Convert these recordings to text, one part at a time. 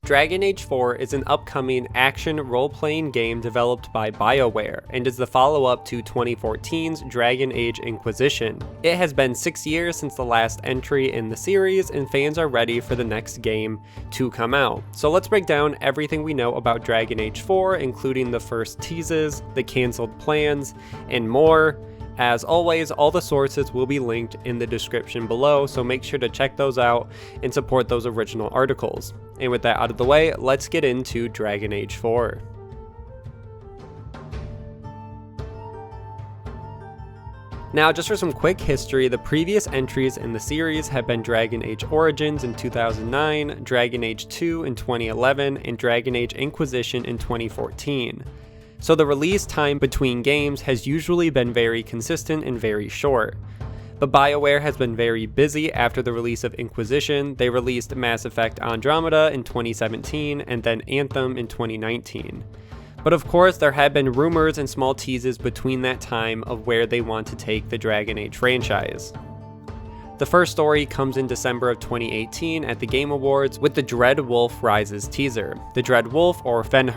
Dragon Age 4 is an upcoming action role-playing game developed by BioWare and is the follow-up to 2014's Dragon Age Inquisition. It has been 6 years since the last entry in the series, and fans are ready for the next game to come out. So let's break down everything we know about Dragon Age 4, including the first teases, the cancelled plans, and more. As always, all the sources will be linked in the description below, so make sure to check those out and support those original articles. And with that out of the way, let's get into Dragon Age 4. Now, just for some quick history, the previous entries in the series have been Dragon Age Origins in 2009, Dragon Age 2 in 2011, and Dragon Age Inquisition in 2014. So the release time between games has usually been very consistent and very short. But BioWare has been very busy after the release of Inquisition. They released Mass Effect Andromeda in 2017 and then Anthem in 2019. But of course, there have been rumors and small teases between that time of where they want to take the Dragon Age franchise. The first story comes in December of 2018 at the Game Awards with the Dread Wolf Rises teaser. The Dread Wolf, or Fen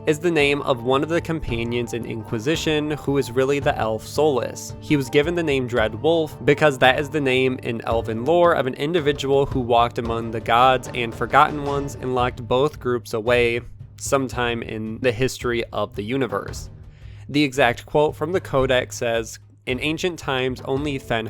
is the name of one of the companions in Inquisition, who is really the elf Solus. He was given the name Dread Wolf because that is the name in elven lore of an individual who walked among the gods and Forgotten Ones and locked both groups away sometime in the history of the universe. The exact quote from the Codex says, "In ancient times, only Fen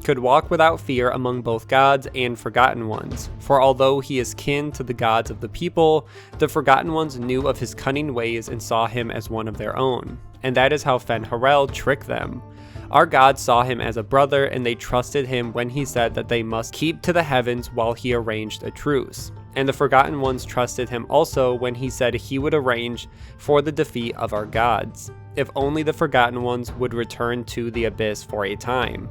could walk without fear among both gods and Forgotten Ones. For although he is kin to the gods of the people, the Forgotten Ones knew of his cunning ways and saw him as one of their own. And that is how Fen tricked them. Our gods saw him as a brother, and they trusted him when he said that they must keep to the heavens while he arranged a truce. And the Forgotten Ones trusted him also when he said he would arrange for the defeat of our gods. If only the Forgotten Ones would return to the Abyss for a time.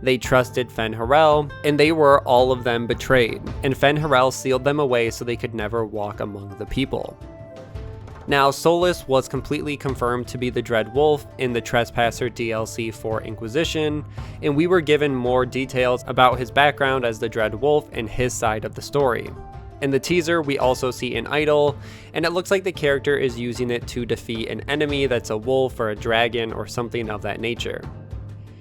They trusted Fen and they were all of them betrayed, and Fen sealed them away so they could never walk among the people." Now, Solus was completely confirmed to be the Dread Wolf in the Trespasser DLC for Inquisition, and we were given more details about his background as the Dread Wolf and his side of the story. In the teaser, we also see an idol, and it looks like the character is using it to defeat an enemy that's a wolf or a dragon or something of that nature.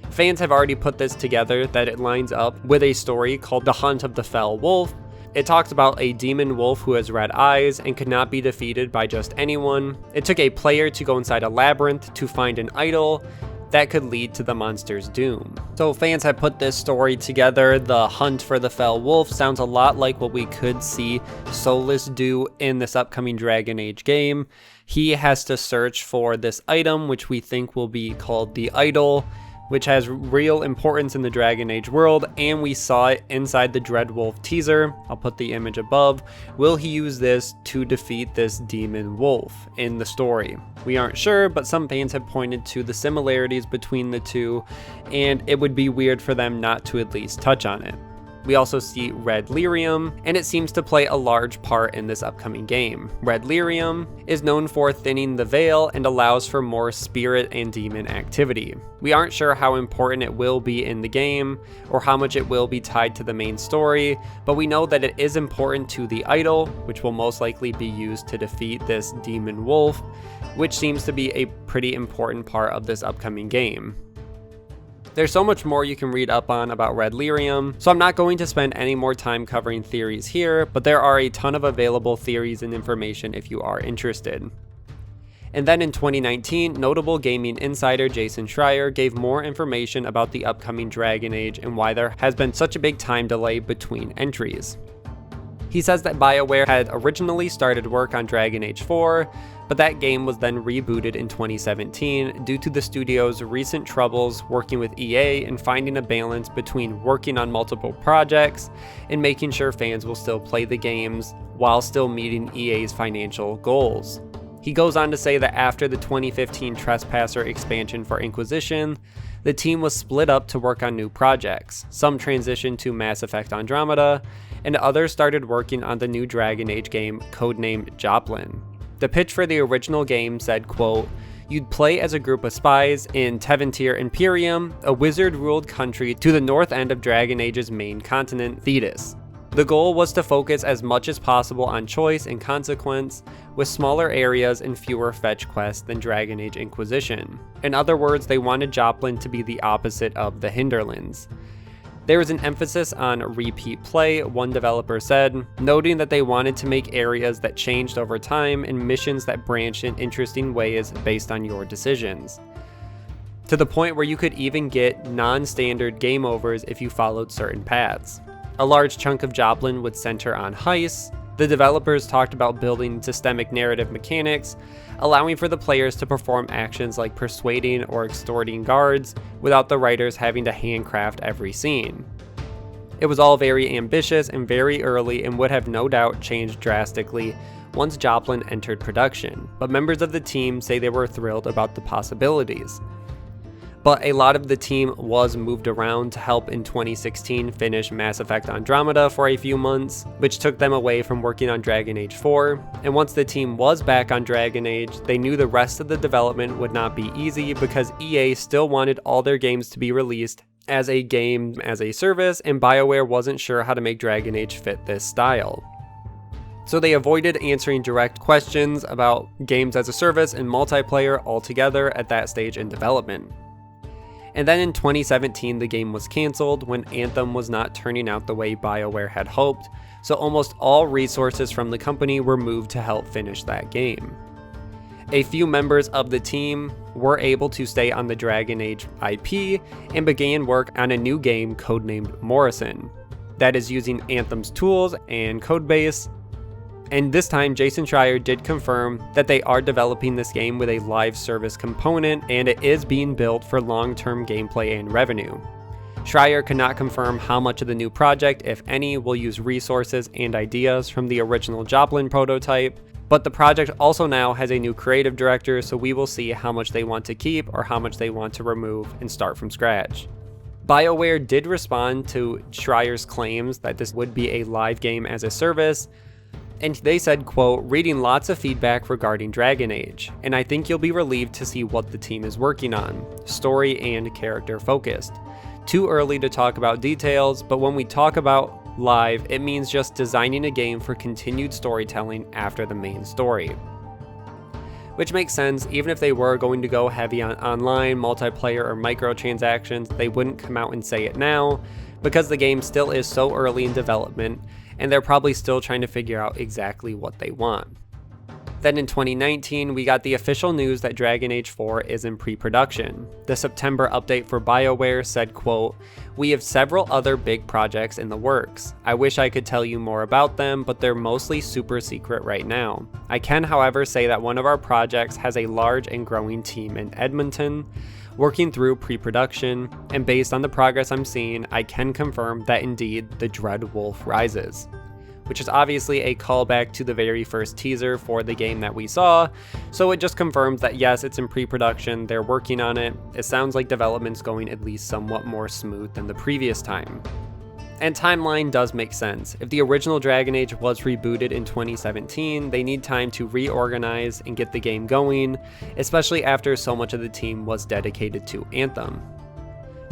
Fans have already put this together that it lines up with a story called The Hunt of the Fel Wolf. It talks about a demon wolf who has red eyes and could not be defeated by just anyone. It took a player to go inside a labyrinth to find an idol that could lead to the monster's doom. So fans have put this story together. The hunt for the Fel Wolf sounds a lot like what we could see Solus do in this upcoming Dragon Age game. He has to search for this item, which we think will be called the Idol, which has real importance in the Dragon Age world, and we saw it inside the Dread Wolf teaser. I'll put the image above. Will he use this to defeat this demon wolf in the story? We aren't sure, but some fans have pointed to the similarities between the two, and it would be weird for them not to at least touch on it. We also see Red Lyrium, and it seems to play a large part in this upcoming game. Red Lyrium is known for thinning the veil and allows for more spirit and demon activity. We aren't sure how important it will be in the game, or how much it will be tied to the main story, but we know that it is important to the idol, which will most likely be used to defeat this demon wolf, which seems to be a pretty important part of this upcoming game. There's so much more you can read up on about Red Lyrium, so I'm not going to spend any more time covering theories here, but there are a ton of available theories and information if you are interested. And then in 2019, notable gaming insider Jason Schreier gave more information about the upcoming Dragon Age and why there has been such a big time delay between entries. He says that BioWare had originally started work on Dragon Age 4, but that game was then rebooted in 2017 due to the studio's recent troubles working with EA and finding a balance between working on multiple projects and making sure fans will still play the games while still meeting EA's financial goals. He goes on to say that after the 2015 Trespasser expansion for Inquisition, the team was split up to work on new projects. Some transitioned to Mass Effect Andromeda, and others started working on the new Dragon Age game codenamed Joplin. The pitch for the original game said, quote, "You'd play as a group of spies in Teventir Imperium, a wizard-ruled country to the north end of Dragon Age's main continent, Thetis. The goal was to focus as much as possible on choice and consequence, with smaller areas and fewer fetch quests than Dragon Age Inquisition. In other words, they wanted Joplin to be the opposite of the Hinterlands. There was an emphasis on repeat play, one developer said, noting that they wanted to make areas that changed over time and missions that branched in interesting ways based on your decisions. To the point where you could even get non-standard game overs if you followed certain paths. A large chunk of Joplin would center on heists. The developers talked about building systemic narrative mechanics, allowing for the players to perform actions like persuading or extorting guards without the writers having to handcraft every scene. It was all very ambitious and very early and would have no doubt changed drastically once Joplin entered production, but members of the team say they were thrilled about the possibilities. But a lot of the team was moved around to help in 2016 finish Mass Effect Andromeda for a few months, which took them away from working on Dragon Age 4, and once the team was back on Dragon Age, they knew the rest of the development would not be easy because EA still wanted all their games to be released as a game as a service, and BioWare wasn't sure how to make Dragon Age fit this style. So they avoided answering direct questions about games as a service and multiplayer altogether at that stage in development. And then in 2017, the game was cancelled when Anthem was not turning out the way BioWare had hoped, so almost all resources from the company were moved to help finish that game. A few members of the team were able to stay on the Dragon Age IP and began work on a new game codenamed Morrison, that is using Anthem's tools and codebase. And this time, Jason Schreier did confirm that they are developing this game with a live service component, and it is being built for long-term gameplay and revenue. Schreier could not confirm how much of the new project, if any, will use resources and ideas from the original Joplin prototype, but the project also now has a new creative director, so we will see how much they want to keep or how much they want to remove and start from scratch. BioWare did respond to Schreier's claims that this would be a live game as a service, and they said, quote, reading lots of feedback regarding Dragon Age, and I think you'll be relieved to see what the team is working on, story and character focused. Too early to talk about details, but when we talk about live, it means just designing a game for continued storytelling after the main story. Which makes sense, even if they were going to go heavy on online, multiplayer, or microtransactions, they wouldn't come out and say it now, because the game still is so early in development, and they're probably still trying to figure out exactly what they want. Then in 2019, we got the official news that Dragon Age 4 is in pre-production. The September update for BioWare said, quote, we have several other big projects in the works. I wish I could tell you more about them, but they're mostly super secret right now. I can, however, say that one of our projects has a large and growing team in Edmonton, working through pre-production, and based on the progress I'm seeing, I can confirm that indeed the Dread Wolf rises. Which is obviously a callback to the very first teaser for the game that we saw, so it just confirms that yes, it's in pre-production, they're working on it. It sounds like development's going at least somewhat more smooth than the previous time. And timeline does make sense. If the original Dragon Age was rebooted in 2017, they need time to reorganize and get the game going, especially after so much of the team was dedicated to Anthem.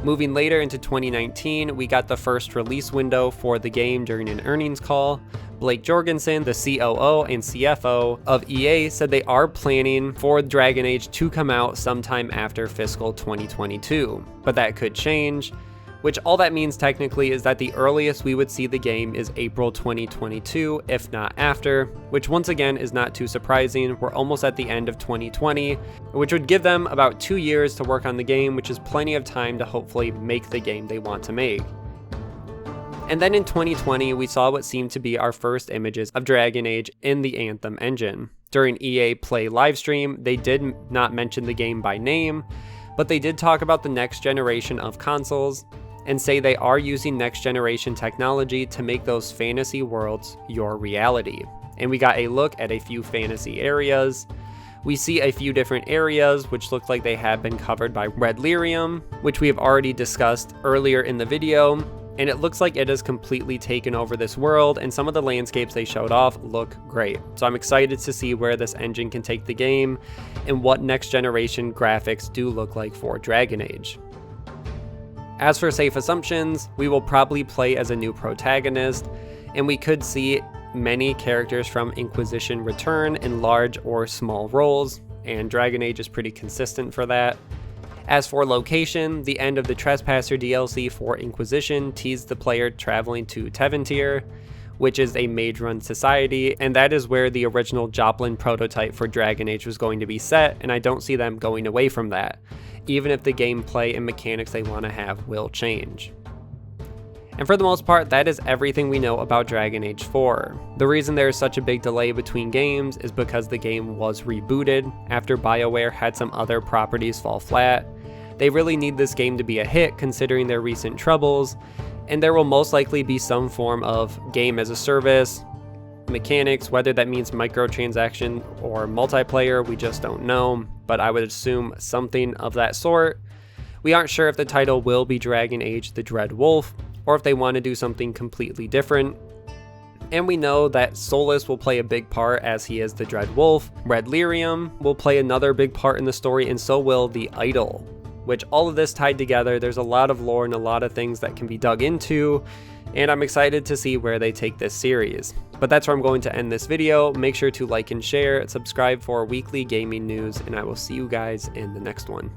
Moving later into 2019, we got the first release window for the game during an earnings call. Blake Jorgensen, the COO and CFO of EA, said they are planning for Dragon Age to come out sometime after fiscal 2022, but that could change. Which all that means technically is that the earliest we would see the game is April 2022, if not after, which once again is not too surprising. We're almost at the end of 2020, which would give them about 2 years to work on the game, which is plenty of time to hopefully make the game they want to make. And then in 2020, we saw what seemed to be our first images of Dragon Age in the Anthem engine. During EA Play livestream, they did not mention the game by name, but they did talk about the next generation of consoles, and say they are using next generation technology to make those fantasy worlds your reality. And we got a look at a few fantasy areas. We see a few different areas which look like they have been covered by red Lyrium, which we have already discussed earlier in the video, and it looks like it has completely taken over this world, and some of the landscapes they showed off look great. So I'm excited to see where this engine can take the game and what next generation graphics do look like for Dragon Age. As for safe assumptions, we will probably play as a new protagonist. and we could see many characters from Inquisition return in large or small roles, and Dragon Age is pretty consistent for that. As for location, the end of the Trespasser DLC for Inquisition teased the player traveling to Tevinter, which is a mage-run society, and that is where the original Joplin prototype for Dragon Age was going to be set, and I don't see them going away from that, even if the gameplay and mechanics they want to have will change. And for the most part, that is everything we know about Dragon Age 4. The reason there is such a big delay between games is because the game was rebooted after BioWare had some other properties fall flat. They really need this game to be a hit considering their recent troubles, and there will most likely be some form of game as a service mechanics, whether that means microtransaction or multiplayer, we just don't know, but I would assume something of that sort. We aren't sure if the title will be Dragon Age the Dread Wolf, or if they want to do something completely different. And we know that Solus will play a big part as he is the Dread Wolf. Red Lyrium will play another big part in the story, and so will the Idol, which all of this tied together, there's a lot of lore and a lot of things that can be dug into, and I'm excited to see where they take this series. But that's where I'm going to end this video. Make sure to like and share, subscribe for weekly gaming news, and I will see you guys in the next one.